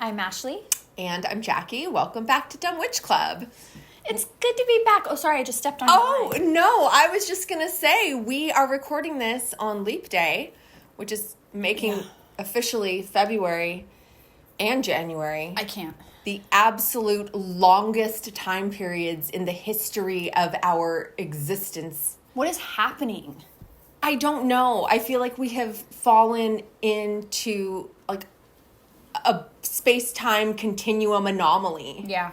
I'm Ashley. And I'm Jackie. Welcome back to Dumb Witch Club. It's good to be back. Oh, sorry, I just stepped on your line. No, I was just going to say we are recording this on Leap Day, which is making officially February and January. I can't. The absolute longest time periods in the history of our existence. What is happening? I don't know. I feel like we have fallen into like a space-time continuum anomaly. Yeah,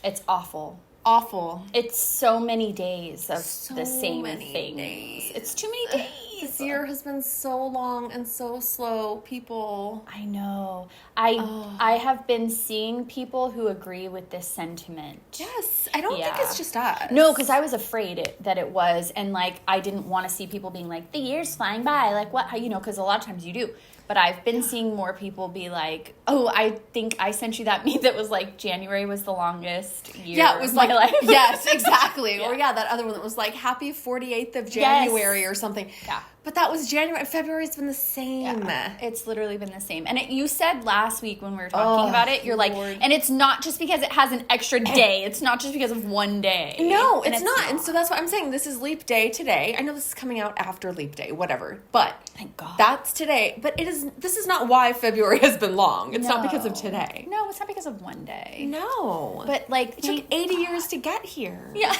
it's awful. Awful. It's so many days of So the same many things. days. It's too many days. This year has been so long and so slow, people. I know. I have been seeing people who agree with this sentiment. Yes, I don't think it's just us. No, because I was afraid that it was, and like I didn't want to see people being like, the year's flying by, like what, because a lot of times you do. But I've been seeing more people be like, oh, I think I sent you that meme that was like, January was the longest year Yeah, it was of my like, life. yes, exactly. Yeah. Or that other one that was like, happy 48th of January or something. Yeah. But that was January. February's been the same. Yeah, it's literally been the same. And you said last week when we were talking about it, you're like, and it's not just because it has an extra day. It's not just because of one day. No, it's not. And so that's what I'm saying. This is Leap Day today. I know this is coming out after Leap Day, whatever. But thank God. That's today. But this is not why February has been long. It's not because of today. No, it's not because of one day. No. But like, it took 80 years to get here. Yeah.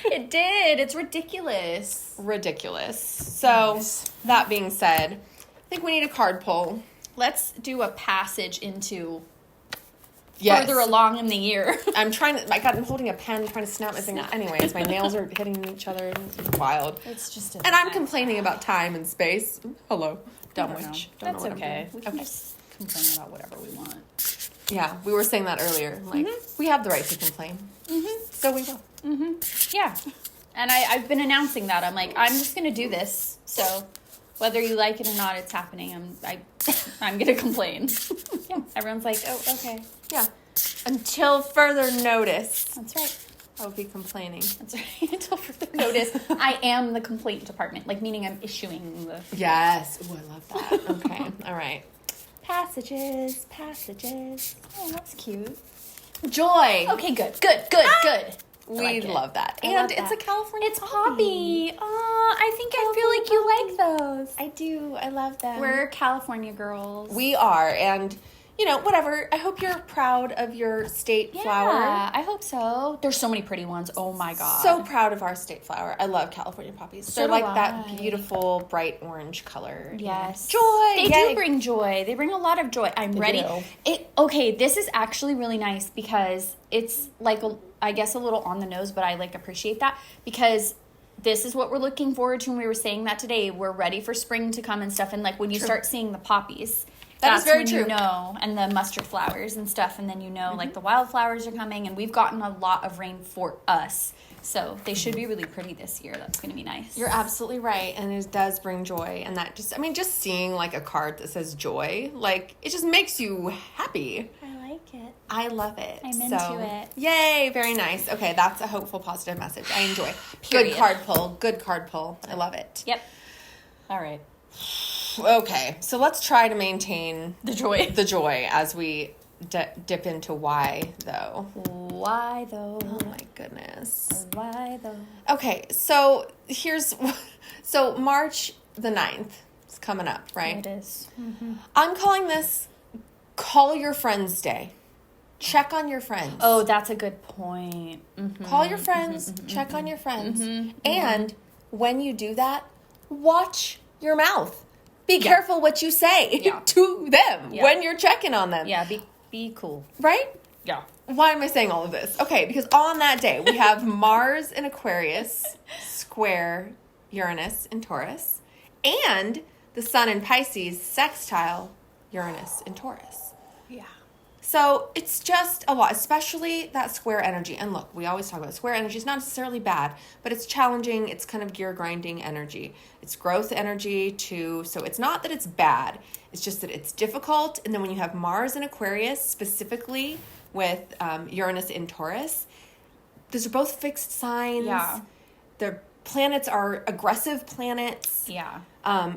It did. It's ridiculous. So, that being said, I think we need a card pull. Let's do a passage into Yes. further along in the year. I'm holding a pen, trying to snap my fingers. Anyways, my nails are hitting each other. It's wild. It's just And I'm complaining about time and space. Hello. Dumb witch. Don't That's know what okay. I'm We can just complain about whatever we want. Yeah, we were saying that earlier. Like, we have the right to complain. So we will. Yeah. And I've been announcing that. I'm like, I'm just going to do this. So whether you like it or not, it's happening. I'm going to complain. Yeah. Everyone's like, oh, okay. Yeah. Until further notice. That's right. I'll be complaining. That's right. Until further notice, I am the complaint department. Like, meaning I'm issuing the... Yes. Oh, I love that. Okay. All right. Passages. Oh, that's cute. Joy. Okay, good. We love that. I And love it's that. a California poppy. I think I feel like you like those. I do. I love them. We're California girls. We are. And, whatever. I hope you're proud of your state flower. Yeah, I hope so. There's so many pretty ones. Oh my God. So proud of our state flower. I love California poppies. So They're do like that I. beautiful, bright orange color. Yes. Joy. They do bring joy. They bring a lot of joy. I'm ready. do. Okay, this is actually really nice because it's like, I guess a little on the nose, but I like appreciate that because this is what we're looking forward to when we were saying that today. We're ready for spring to come and stuff. And like when you start seeing the poppies, that's very when true. you know, and the mustard flowers and stuff. And then you know, like the wildflowers are coming and we've gotten a lot of rain for us. So they should be really pretty this year. That's going to be nice. You're absolutely right. And it does bring joy. And that just seeing like a card that says joy, like it just makes you happy. I like it. I love it. I'm into it. Yay. Very nice. Okay. That's a hopeful, positive message. I enjoy. Period. Good card pull. I love it. Yep. All right. Okay. So let's try to maintain The joy. as we dip into why though. Why though? Oh my goodness. Why though? Okay, so so March the 9th is coming up, right? It is. I'm calling this Call Your Friends Day. Check on your friends. Oh, that's a good point. Call your friends, check on your friends. And when you do that, watch your mouth. Be careful what you say to them when you're checking on them. Yeah, be cool. Right? Yeah. Why am I saying all of this? Okay, because on that day, we have Mars in Aquarius, square Uranus in Taurus, and the Sun in Pisces, sextile Uranus in Taurus. Yeah. So it's just a lot, especially that square energy. And look, we always talk about square energy. It's not necessarily bad, but it's challenging. It's kind of gear grinding energy. It's growth energy too. So it's not that it's bad. It's just that it's difficult. And then when you have Mars in Aquarius, specifically with Uranus in Taurus, those are both fixed signs. Yeah. Their planets are aggressive planets. Yeah.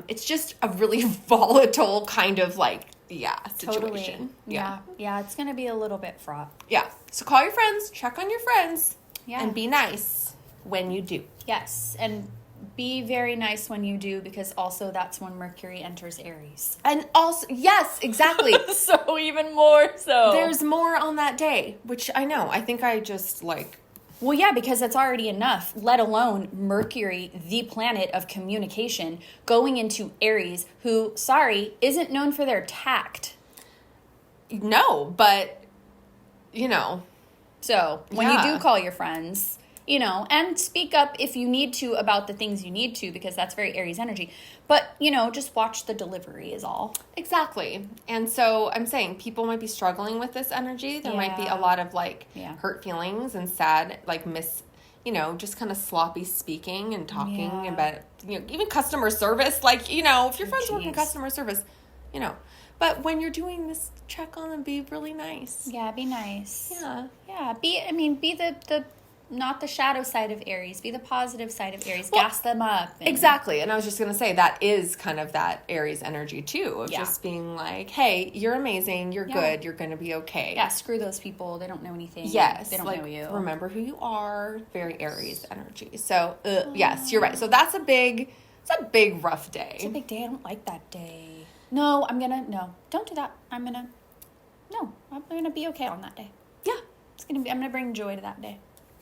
It's just a really volatile kind of like situation. Yeah, it's going to be a little bit fraught. Yeah. So call your friends, check on your friends, Yeah. and be nice when you do. Yes, and be very nice when you do, because also that's when Mercury enters Aries. And also, yes, exactly. So even more so. There's more on that day, which I know. I think I just Well, yeah, because that's already enough, let alone Mercury, the planet of communication, going into Aries, who, sorry, isn't known for their tact. No, but, So when you do call your friends, and speak up if you need to about the things you need to, because that's very Aries energy. But, just watch the delivery is all. Exactly. And so I'm saying people might be struggling with this energy. There might be a lot of hurt feelings and sad, just kind of sloppy speaking and talking about, even customer service. If your friends work in customer service, but when you're doing this, check on them, be really nice. Yeah, be nice. Yeah. Yeah, be the not the shadow side of Aries. Be the positive side of Aries. Gas them up. Exactly. And I was just going to say that is kind of that Aries energy too, of just being like, hey, you're amazing. You're good. You're going to be okay. Yeah, screw those people. They don't know anything. Yes. They don't know you. Remember who you are. Very Aries energy. So, yes, you're right. So that's a big rough day. It's a big day. I don't like that day. No, don't do that. I'm going to be okay on that day. Yeah. I'm going to bring joy to that day.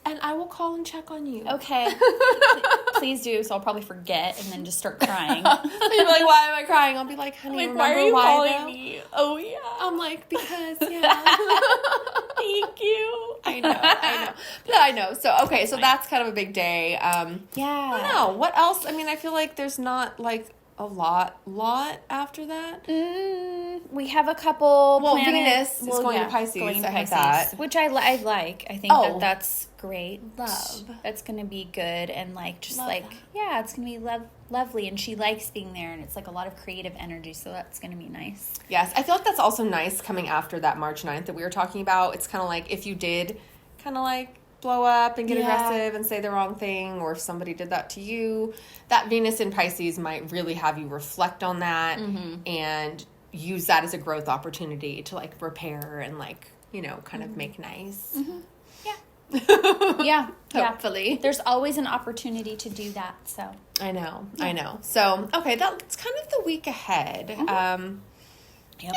And I will call and check on you. Okay. Please do, so I'll probably forget and then just start crying. You'll be like, why am I crying? I'll be like, honey, why are you calling me? Oh, yeah. I'm like, because, Thank you. I know. So, okay, so that's kind of a big day. Yeah. I don't know. What else? I mean, I feel like there's not, a lot after that. We have a couple planets. Venus is going to Pisces. Going to I have Pisces, that. which I like. I think that's great. Love. That's going to be good. And, it's going to be lovely. And she likes being there. And it's, a lot of creative energy. So that's going to be nice. Yes. I feel like that's also nice coming after that March 9th that we were talking about. It's kind of like if you did kind of blow up and get aggressive and say the wrong thing, or if somebody did that to you, that Venus in Pisces might really have you reflect on that and use that as a growth opportunity to repair and kind of make nice. Yeah. Hopefully. There's always an opportunity to do that. So I know. So, okay, that's kind of the week ahead. Yep.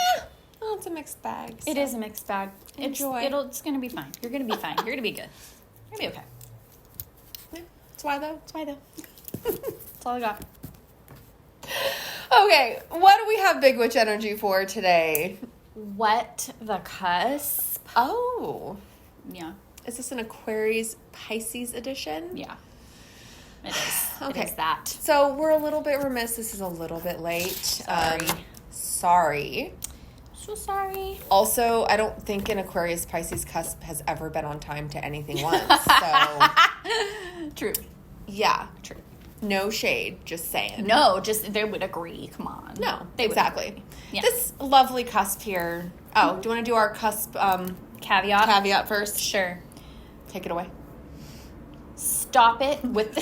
Well, it's a mixed bag. So. It is a mixed bag. Enjoy. It's going to be fine. You're going to be fine. You're going to be good. You're going to be okay. Yeah. That's why, though. That's all I got. Okay, what do we have Big Witch energy for today? What the cusp? Oh. Yeah. Is this an Aquarius-Pisces edition? Yeah. It is. Okay. It is that. So we're a little bit remiss. This is a little bit late. Sorry. So sorry. Also, I don't think an Aquarius-Pisces cusp has ever been on time to anything once. So True. Yeah. True. No shade, just saying. No, just they would agree. Come on. No, they exactly. Yeah. This lovely cusp here. Oh, do you want to do our cusp caveat first? Sure. Take it away. Stop it with the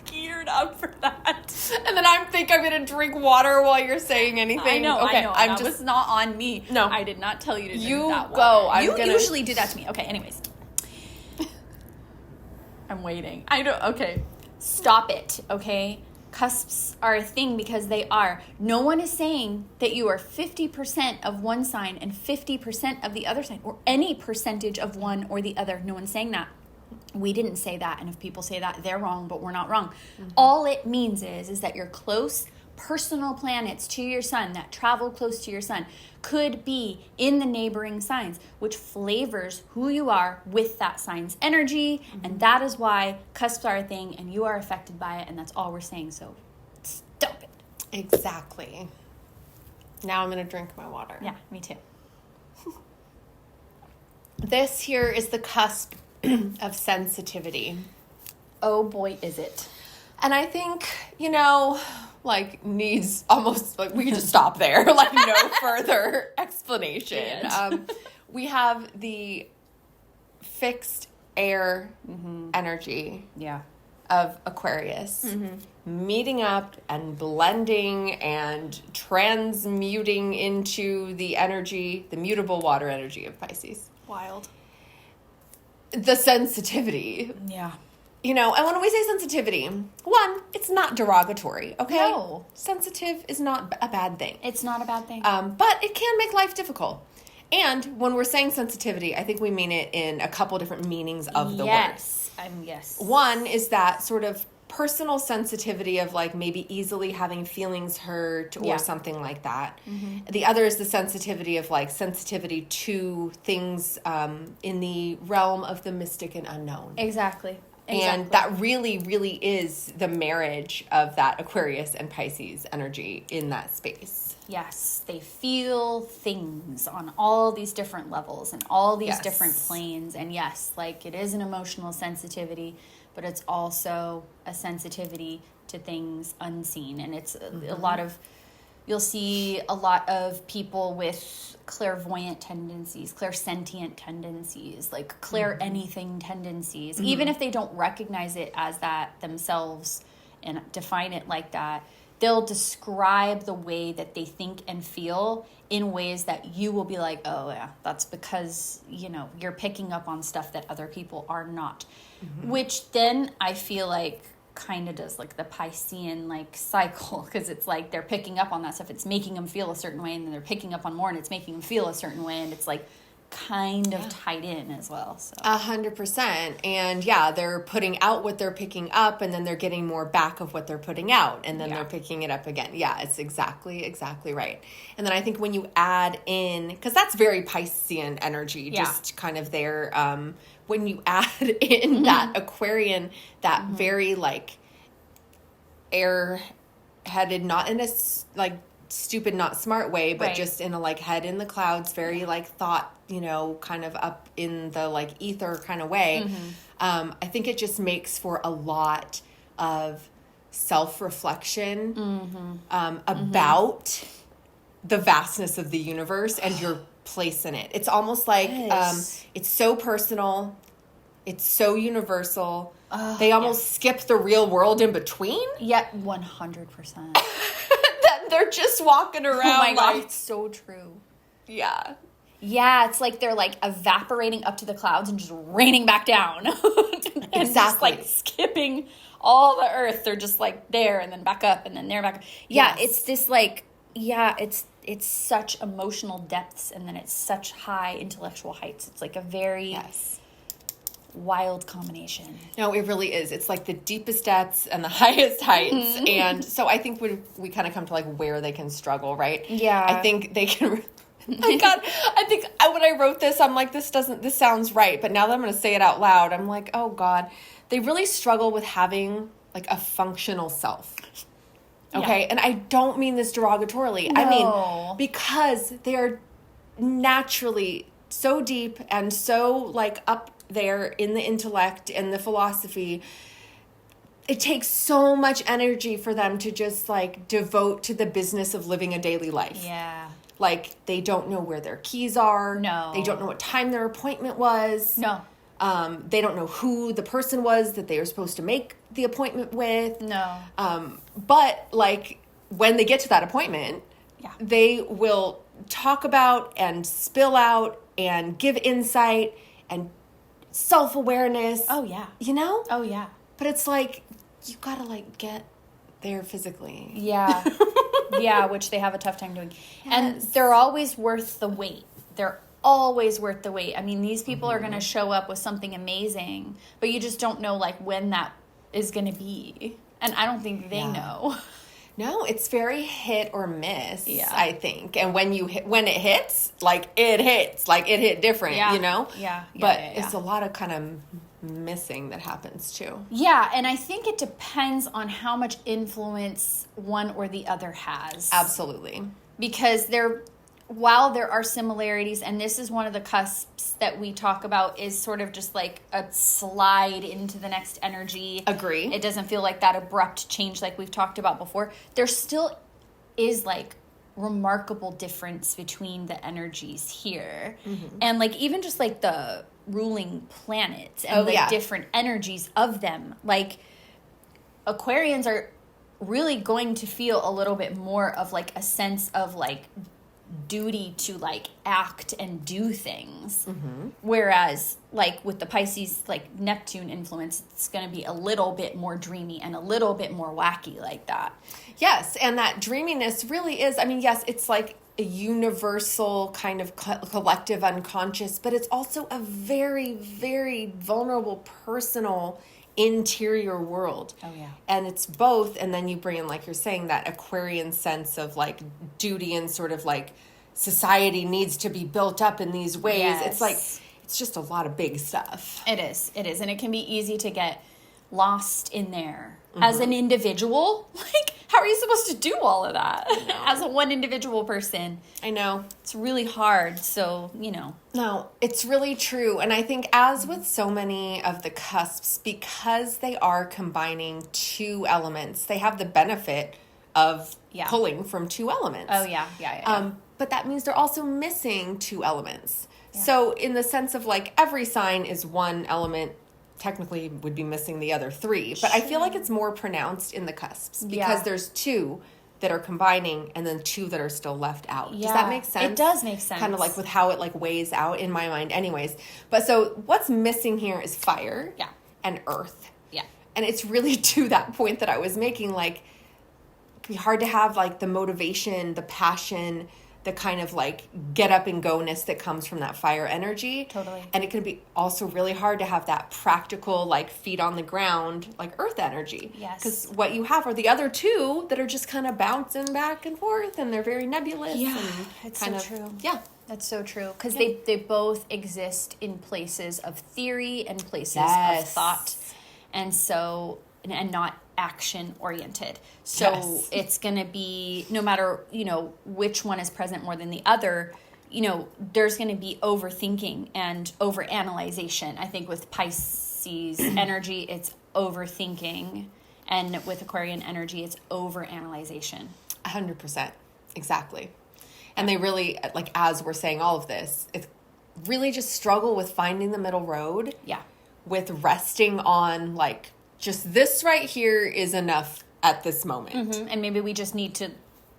geared up for that. And then I'm going to drink water while you're saying anything. I know. Okay, I know. That was not on me. No. I did not tell you to drink You that water. go. You usually do that to me. Okay, anyways. I'm waiting. Okay. Stop it, okay? Cusps are a thing because they are. No one is saying that you are 50% of one sign and 50% of the other sign, or any percentage of one or the other. No one's saying that. We didn't say that, and if people say that, they're wrong, but we're not wrong. Mm-hmm. All it means is that your close personal planets to your sun that travel close to your sun could be in the neighboring signs, which flavors who you are with that sign's energy, and that is why cusps are a thing, and you are affected by it, and that's all we're saying, so stop it. Exactly. Now I'm going to drink my water. Yeah, me too. This here is the cusp of sensitivity. Oh boy, is it. And I think, needs almost, we can just stop there. No further explanation. We have the fixed air energy. Yeah. of Aquarius meeting up and blending and transmuting into the energy, the mutable water energy of Pisces. Wild. The sensitivity. Yeah. You know, and when we say sensitivity, one, it's not derogatory, okay? No. Sensitive is not a bad thing. It's not a bad thing. But it can make life difficult. And when we're saying sensitivity, I think we mean it in a couple different meanings of the word. Yes. One is that sort of personal sensitivity of like maybe easily having feelings hurt or something like that. The other is the sensitivity of like sensitivity to things in the realm of the mystic and unknown. Exactly. And that really, really is the marriage of that Aquarius and Pisces energy in that space. Yes, they feel things on all these different levels and all these different planes. And yes, like it is an emotional sensitivity, but it's also a sensitivity to things unseen. And it's a lot of, you'll see a lot of people with clairvoyant tendencies, clairsentient tendencies, like clair anything tendencies, even if they don't recognize it as that themselves and define it like that. They'll describe the way that they think and feel in ways that you will be like, oh yeah, that's because, you know, you're picking up on stuff that other people are not. Which then I feel like kind of does like the Piscean like cycle, because it's like they're picking up on that stuff. It's making them feel a certain way, and then they're picking up on more, and it's making them feel a certain way, and it's like kind of tied in as well. So 100%. And yeah, they're putting out what they're picking up, and then they're getting more back of what they're putting out, and then they're picking it up again. Yeah, it's exactly right. And then I think when you add in, because that's very Piscean energy, just kind of there, when you add in that Aquarian, that very like air-headed, not in a like stupid, not smart way, but just in a like head in the clouds, very like thought, you know, kind of up in the like ether kind of way. I think it just makes for a lot of self-reflection about the vastness of the universe and your place in it. It's almost like it's so personal, it's so universal. They almost skip the real world in between. Yeah, 100%. That they're just walking around. Oh my God, like, it's so true. Yeah. Yeah, it's like they're like evaporating up to the clouds and just raining back down. And just like skipping all the earth. They're just like there and then back up and then there back up. Yeah, it's this like, it's such emotional depths, and then it's such high intellectual heights. It's like a very wild combination. No, it really is. It's like the deepest depths and the highest heights. And so I think we kind of come to like where they can struggle, right? Yeah. I think they can... Oh God, I think when I wrote this, I'm like, this sounds right. But now that I'm going to say it out loud, I'm like, oh God, they really struggle with having like a functional self. Okay. Yeah. And I don't mean this derogatorily. No. I mean, because they're naturally so deep and so like up there in the intellect and the philosophy, it takes so much energy for them to just like devote to the business of living a daily life. Yeah. Like they don't know where their keys are. No. They don't know what time their appointment was. No. They don't know who the person was that they were supposed to make the appointment with. No. But like when they get to that appointment, they will talk about and spill out and give insight and self-awareness. Oh yeah. You know? Oh yeah. But it's like you gotta like get there physically. Yeah. Yeah, which they have a tough time doing. Yes. And they're always worth the wait. They're always worth the wait. I mean, these people are going to show up with something amazing, but you just don't know like when that is going to be. And I don't think they know. No, it's very hit or miss, I think. And when it hits, like it hit different, you know? Yeah. But it's a lot of kind of missing that happens too. Yeah, and I think it depends on how much influence one or the other has. Absolutely. Because while there are similarities, and this is one of the cusps that we talk about, is sort of just like a slide into the next energy. Agree. It doesn't feel like that abrupt change like we've talked about before. There still is like remarkable difference between the energies here. And like even just like the ruling planets and different energies of them. Like Aquarians are really going to feel a little bit more of like a sense of like duty to like act and do things. Whereas like with the Pisces, like Neptune influence, it's going to be a little bit more dreamy and a little bit more wacky like that. Yes, and that dreaminess really is, I mean, yes, it's like a universal kind of collective unconscious, but it's also a very, very vulnerable, personal interior world. Oh, yeah. And it's both, and then you bring in, like you're saying, that Aquarian sense of like duty and sort of like society needs to be built up in these ways. Yes. It's like, it's just a lot of big stuff. It is. And it can be easy to get lost in there as an individual. Like, how are you supposed to do all of that as a one individual person? I know. It's really hard. So, No, it's really true. And I think as with so many of the cusps, because they are combining two elements, they have the benefit of pulling from two elements. Oh, yeah. But that means they're also missing two elements. Yeah. So in the sense of like every sign is one element, technically would be missing the other three. But I feel like it's more pronounced in the cusps because there's two that are combining and then two that are still left out. Yeah. Does that make sense? It does make sense. Kind of like with how it like weighs out in my mind anyways. But so what's missing here is fire and earth. Yeah. And it's really to that point that I was making, like, it can be hard to have like the motivation, the passion, the kind of like get up and go-ness that comes from that fire energy. Totally. And it can be also really hard to have that practical, like feet on the ground, like earth energy. Yes. Because what you have are the other two that are just kind of bouncing back and forth and they're very nebulous. Yeah, and it's kind so of, true. Yeah. That's so true. Because they both exist in places of theory and places of thought. And so, and not action oriented. So it's going to be, no matter, which one is present more than the other, there's going to be overthinking and overanalyzation. I think with Pisces energy, it's overthinking. And with Aquarian energy, it's overanalyzation. 100%. Exactly. And they really, like, as we're saying all of this, it's really just struggle with finding the middle road. Yeah. With resting on, like, just this right here is enough at this moment. And maybe we just need to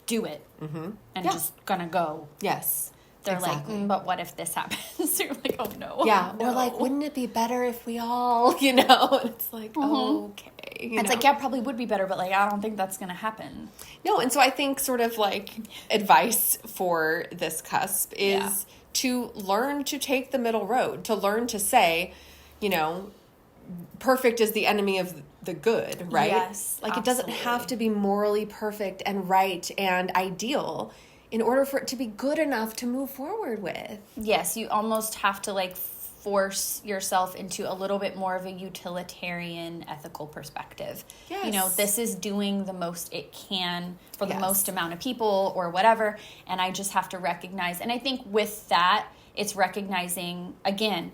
do it and just gonna go. Yes. They're like, but what if this happens? You're like, oh no. Yeah. No. Or like, wouldn't it be better if we all, And it's like, okay. It's like, yeah, probably would be better, but like, I don't think that's gonna happen. No. And so I think sort of like advice for this cusp is to learn to take the middle road, to learn to say, perfect is the enemy of the good, right? Yes, like absolutely. It doesn't have to be morally perfect and right and ideal in order for it to be good enough to move forward with. Yes, you almost have to like force yourself into a little bit more of a utilitarian ethical perspective. Yes. This is doing the most it can for the most amount of people or whatever, and I just have to recognize, and I think with that, it's recognizing, again,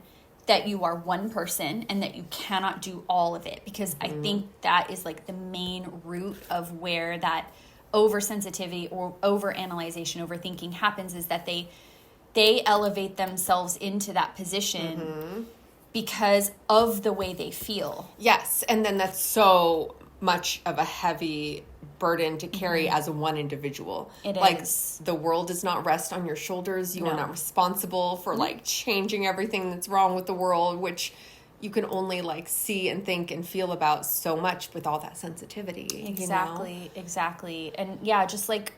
that you are one person and that you cannot do all of it, because I think that is like the main root of where that oversensitivity or overanalyzation, overthinking happens, is that they elevate themselves into that position because of the way they feel. Yes, and then that's so much of a heavy burden to carry as one individual. It like, is. The world does not rest on your shoulders. You are not responsible for like changing everything that's wrong with the world, which you can only like see and think and feel about so much with all that sensitivity. Exactly. And just like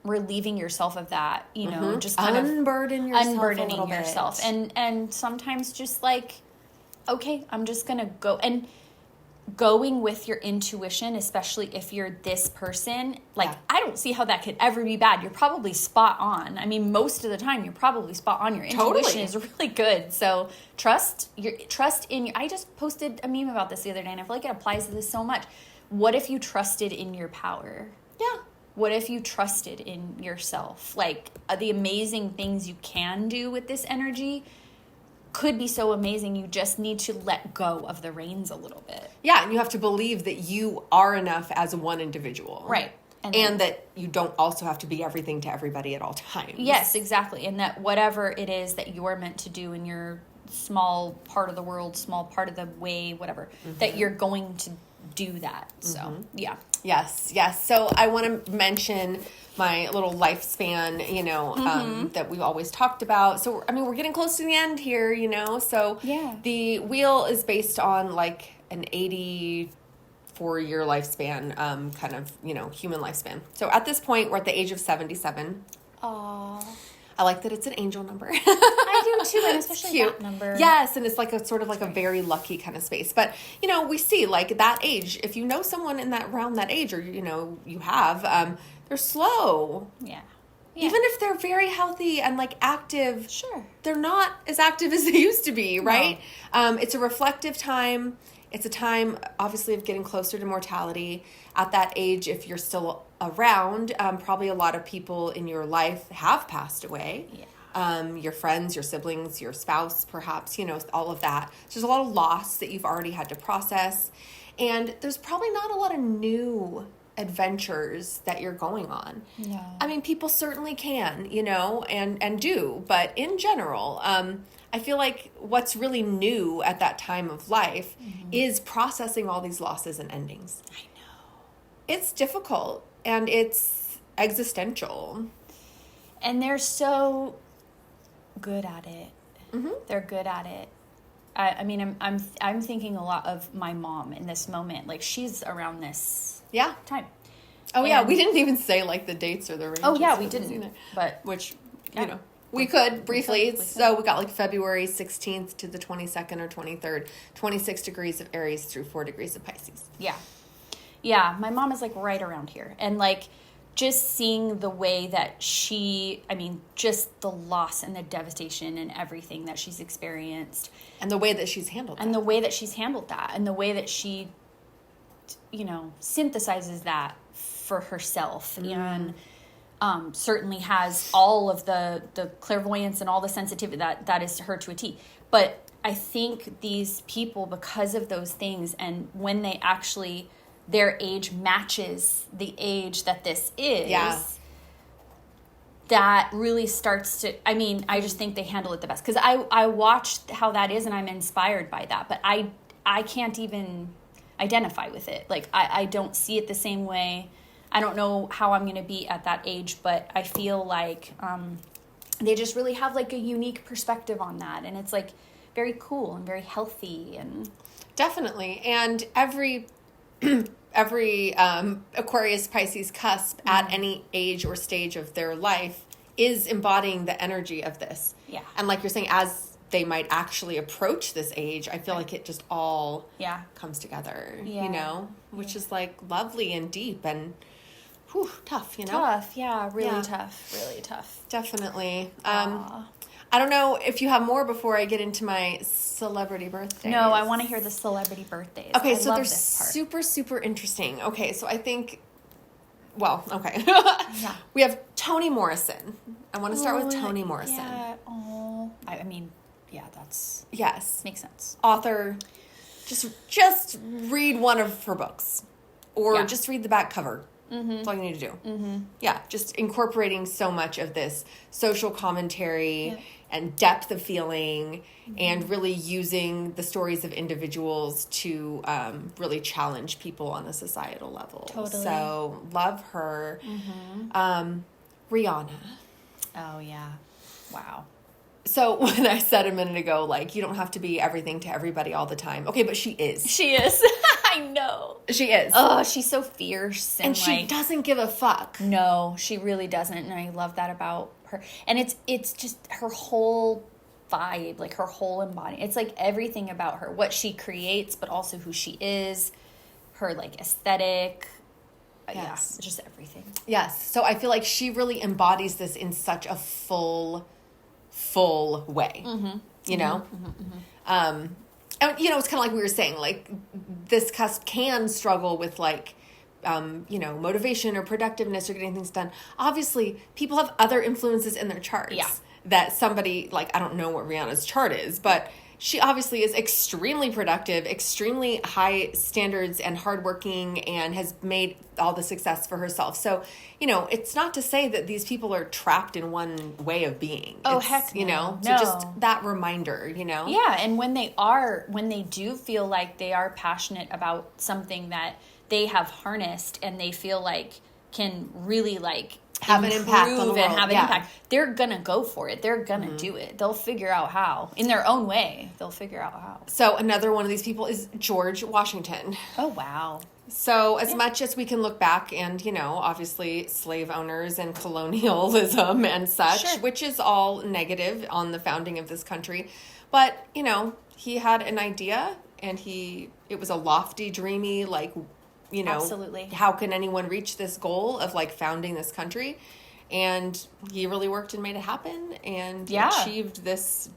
relieving yourself of that, just kind unburden of yourself unburdening yourself. And sometimes just like, okay, I'm just gonna go, and going with your intuition, especially if you're this person, like, I don't see how that could ever be bad. You're probably spot on. I mean, most of the time you're probably spot on. Your intuition is really good. So trust in your, I just posted a meme about this the other day, and I feel like it applies to this so much. What if you trusted in your power? Yeah. What if you trusted in yourself? Like, the amazing things you can do with this energy could be so amazing. You just need to let go of the reins a little bit. Yeah, and you have to believe that you are enough as one individual. Right. And that you don't also have to be everything to everybody at all times. Yes, exactly. And that whatever it is that you're meant to do in your small part of the world, small part of the way, whatever, that you're going to do that. So, yeah. Yes, yes. So I want to mention my little lifespan, you know, that we've always talked about. So, I mean, we're getting close to the end here, you know. So Yeah. the wheel is based on like an 84-year lifespan, kind of, you know, human lifespan. So at this point, we're at the age of 77. Aww. I like that it's an angel number. I do too, and especially Cute. that number. Yes, and it's like a sort of like a very lucky kind of space. But, you know, we see like that age, if you know someone in that around that age, or, you know, you have, they're slow. Yeah. Even if they're very healthy and like active, Sure. they're not as active as they used to be, right? No. It's a reflective time. It's a time, obviously, of getting closer to mortality. At that age, if you're still around, probably a lot of people in your life have passed away. Yeah. Your friends, your siblings, your spouse, perhaps, you know, all of that. So there's a lot of loss that you've already had to process. And there's probably not a lot of new adventures that you're going on. No. I mean, people certainly can, you know, and do. But in general, I feel like what's really new at that time of life is processing all these losses and endings. I know. It's difficult and it's existential. And they're so good at it. Mm-hmm. They're good at it. I mean, I'm thinking a lot of my mom in this moment. Like, she's around this time. Oh, yeah. We didn't even say, like, the dates or the ranges. Oh, yeah, we didn't. But, which, you know, we could briefly. So we got, like, February 16th to the 22nd or 23rd, 26 degrees of Aries through 4 degrees of Pisces. Yeah. Yeah, my mom is, like, right around here. And, like, just seeing the way that just the loss and the devastation and everything that she's experienced. And the way that she's handled that. And the way that she's handled that. And the way that she, you know, synthesizes that for herself. And certainly has all of the clairvoyance and all the sensitivity that is her to a T. But I think these people, because of those things, and when they actually... their age matches the age that this is, that really starts to, I mean, I just think they handle it the best. Because I watched how that is, and I'm inspired by that. But I can't even identify with it. Like, I don't see it the same way. I don't know how I'm going to be at that age, but I feel like they just really have, like, a unique perspective on that. And it's, like, very cool and very healthy. And definitely. And every Aquarius-Pisces cusp at any age or stage of their life is embodying the energy of this. Yeah. And like you're saying, as they might actually approach this age, I feel like it just all comes together, you know, which is like lovely and deep and tough, you know? Tough, yeah, really tough. Definitely. I don't know if you have more before I get into my celebrity birthdays. No, I want to hear the celebrity birthdays. Okay, so they're super, super interesting. Okay, so I think, well, okay. We have Toni Morrison. I want to start with Toni Morrison. Yeah, I mean, yeah, that's... Yes. Makes sense. Author. Just read one of her books. Or just read the back cover. That's all you need to do. Yeah, just incorporating so much of this social commentary and depth of feeling and really using the stories of individuals to really challenge people on a societal level. Totally. So, love her. Rihanna. Oh, yeah. Wow. So when I said a minute ago, like, you don't have to be everything to everybody all the time. Okay, but she is. She is. I know. She is. Oh, she's so fierce. And she doesn't give a fuck. No, she really doesn't. And I love that about her. And it's just her whole vibe, like her whole embodiment. It's like everything about her. What she creates, but also who she is. Her, like, aesthetic. Yes. Yeah, just everything. Yes. So I feel like she really embodies this in such a full way, you know? And, you know, it's kind of like we were saying, like, this cusp can struggle with, like, you know, motivation or productiveness or getting things done. Obviously, people have other influences in their charts that somebody, like, I don't know what Rihanna's chart is, but she obviously is extremely productive, extremely high standards and hardworking, and has made all the success for herself. So, you know, it's not to say that these people are trapped in one way of being. Oh, it's, heck no. you know, No. so just that reminder, you know? Yeah, and when they do feel like they are passionate about something that they have harnessed and they feel like can really like have an impact on the world. And have an impact, they're gonna go for it. They're gonna do it. They'll figure out how. In their own way, they'll figure out how. So another one of these people is George Washington. Oh, wow. So as much as we can look back and, you know, obviously slave owners and colonialism and such, Sure. which is all negative on the founding of this country. But, you know, he had an idea and it was a lofty, dreamy, like, you know, Absolutely. how can anyone reach this goal of like founding this country? And he really worked and made it happen and achieved this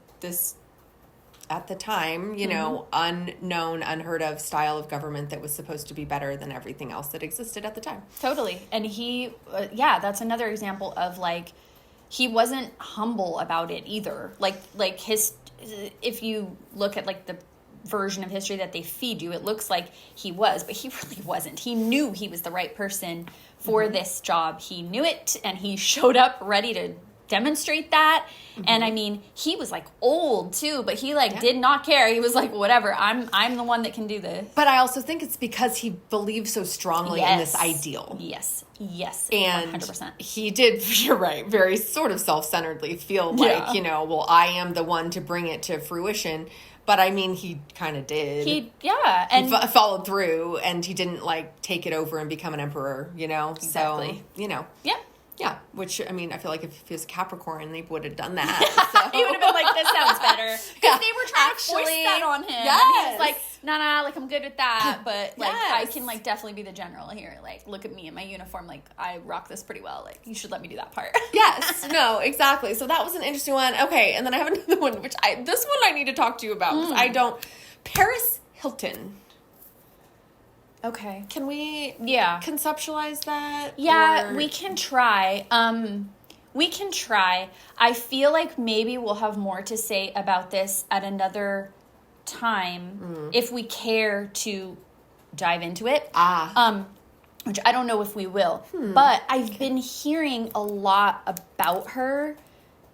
at the time, you know, unknown, unheard of style of government that was supposed to be better than everything else that existed at the time. Totally. And he, that's another example of like, he wasn't humble about it either. Like his, if you look at like the version of history that they feed you, it looks like he was, but he really wasn't. He knew he was the right person for this job. He knew it, and he showed up ready to demonstrate that. And I mean, he was like old too, but he like did not care. He was like, whatever, I'm the one that can do this. But I also think it's because he believed so strongly in this ideal. Yes, And 100%. he did, you're right, very sort of self-centeredly feel like, you know, well, I am the one to bring it to fruition. But I mean, he kind of did. He followed through, and he didn't like take it over and become an emperor, you know? Exactly. So, you know. Yep. Yeah, which, I mean, I feel like if he was a Capricorn, they would have done that. So. He would have been like, this sounds better. Because they were trying to force that on him. Yes. And he was like, nah, like, I'm good with that. But, like, I Yes. can, like, definitely be the general here. Like, look at me in my uniform. Like, I rock this pretty well. Like, you should let me do that part. Yes, no, exactly. So that was an interesting one. Okay, and then I have another one, this one I need to talk to you about. 'Cause I don't. Paris Hilton. Okay. Can we conceptualize that? Yeah, or? we can try. I feel like maybe we'll have more to say about this at another time if we care to dive into it. Which I don't know if we will. But I've been hearing a lot about her,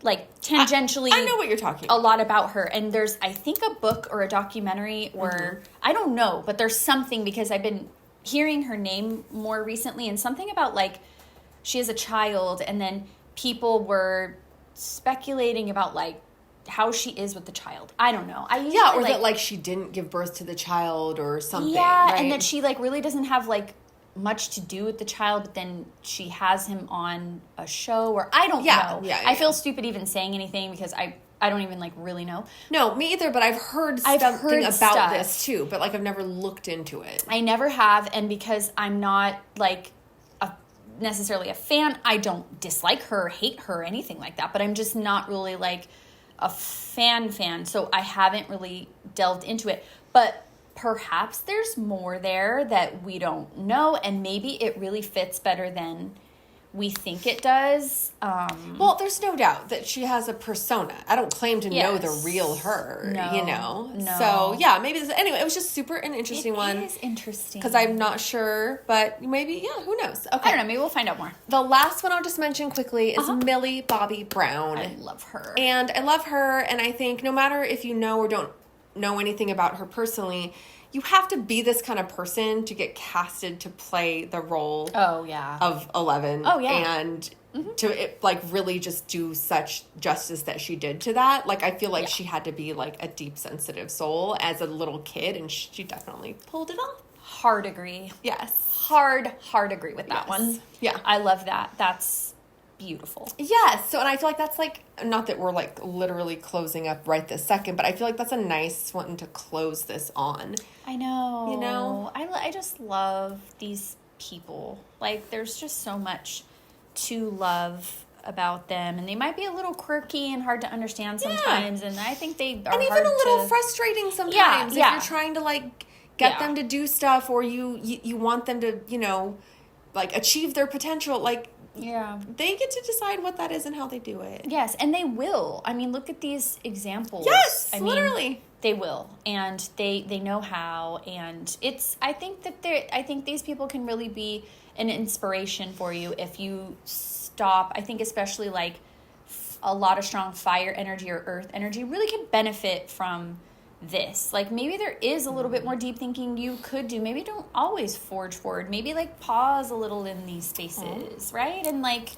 like tangentially. I know what you're talking about. A lot about her. And there's, I think, a book or a documentary or I don't know, but there's something because I've been hearing her name more recently and something about like she has a child and then people were speculating about like how she is with the child. I don't know. Or that like she didn't give birth to the child or something. Yeah, right? and that she like really doesn't have like much to do with the child, but then she has him on a show or I don't know. I feel stupid even saying anything because I don't even like really know. No, me either, but I've heard something about this too, but like I've never looked into it. I never have, and because I'm not like necessarily a fan, I don't dislike her, hate her, anything like that, but I'm just not really like a fan, so I haven't really delved into it. But perhaps there's more there that we don't know, and maybe it really fits better than we think it does. Well, there's no doubt that she has a persona. I don't claim to know the real her, you know? No. So, yeah, maybe anyway, it was just super an interesting one. It is interesting. Because I'm not sure, but maybe, who knows? Okay. I don't know, maybe we'll find out more. The last one I'll just mention quickly is Millie Bobby Brown. I love her. And I love her, and I think no matter if you know or don't know anything about her personally, you have to be this kind of person to get casted to play the role of 11. Oh, yeah. And to like really just do such justice that she did to that. Like, I feel like she had to be like a deep, sensitive soul as a little kid, and she definitely pulled it off. Hard agree. Yes. Hard agree with that one. Yeah. I love that. That's beautiful. Yes. So, and I feel like that's like, not that we're like literally closing up right this second, but I feel like that's a nice one to close this on. I know. You know? I just love these people. Like, there's just so much to love about them, and they might be a little quirky and hard to understand sometimes, and I think they are, and even a little frustrating sometimes if you're trying to like get them to do stuff, or you want them to, you know, like achieve their potential. Like, they get to decide what that is and how they do it. Yes, and they will. I mean, look at these examples. Yes, I literally. mean, They will, and they know how, and I think these people can really be an inspiration for you if you stop. I think especially like a lot of strong fire energy or earth energy really can benefit from this. Like maybe there is a little bit more deep thinking you could do. Maybe don't always forge forward. Maybe like pause a little in these spaces, right? And like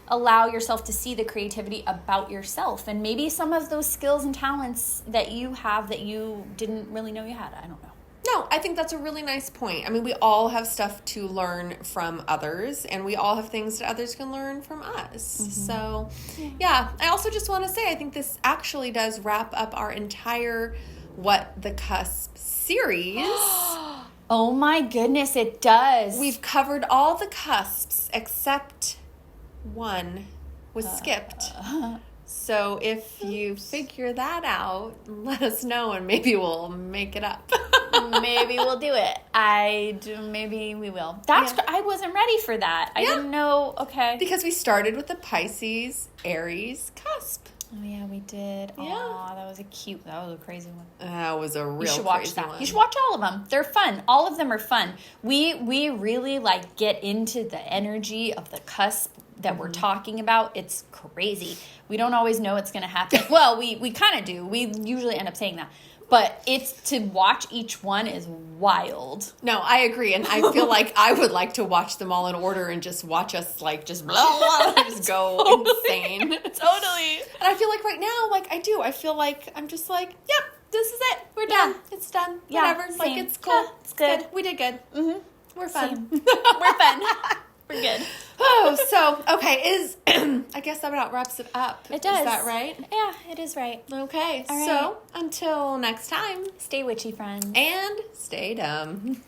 allow yourself to see the creativity about yourself, and maybe some of those skills and talents that you have that you didn't really know you had. I don't know. No, I think that's a really nice point. I mean, we all have stuff to learn from others, and we all have things that others can learn from us. Mm-hmm. So, yeah. I also just want to say, I think this actually does wrap up our entire What the Cusp series. Oh my goodness, it does. We've covered all the cusps except one was skipped. So if you figure that out, let us know and maybe we'll make it up. Maybe we'll do it. Maybe we will. I wasn't ready for that. I didn't know. Okay. Because we started with the Pisces, Aries cusp. Oh yeah, we did. Yeah. Aw, that was a crazy one. That was a real crazy one. You should watch that. You should watch all of them. They're fun. All of them are fun. We really like get into the energy of the cusp that we're talking about. It's crazy. We don't always know what's going to happen. Well, we kind of do. We usually end up saying that. But it's to watch each one is wild. No, I agree. And I feel like I would like to watch them all in order and just watch us like just blah, blah, blah, just go insane. Totally. And I feel like right now, like I do. I feel like I'm just like, yep, this is it. We're done. It's done. Yeah, whatever. same. Like it's cool. Yeah, it's good. We did good. Mm-hmm. We're fun. We're fun. We're good. Oh, so, okay, I guess that about wraps it up. It does. Is that right? Yeah, it is right. Okay, all right. So until next time. Stay witchy, friends. And stay dumb.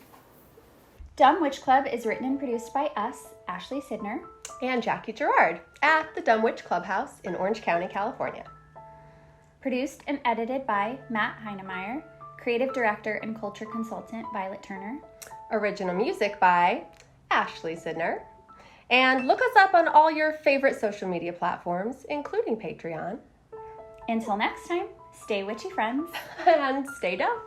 Dumb Witch Club is written and produced by us, Ashley Sidner. And Jackie Gerard at the Dumb Witch Clubhouse in Orange County, California. Produced and edited by Matt Heinemeyer. Creative Director and Culture Consultant, Violet Turner. Original music by Ashley Sidner. And look us up on all your favorite social media platforms, including Patreon. Until next time, stay witchy, friends. And stay dumb.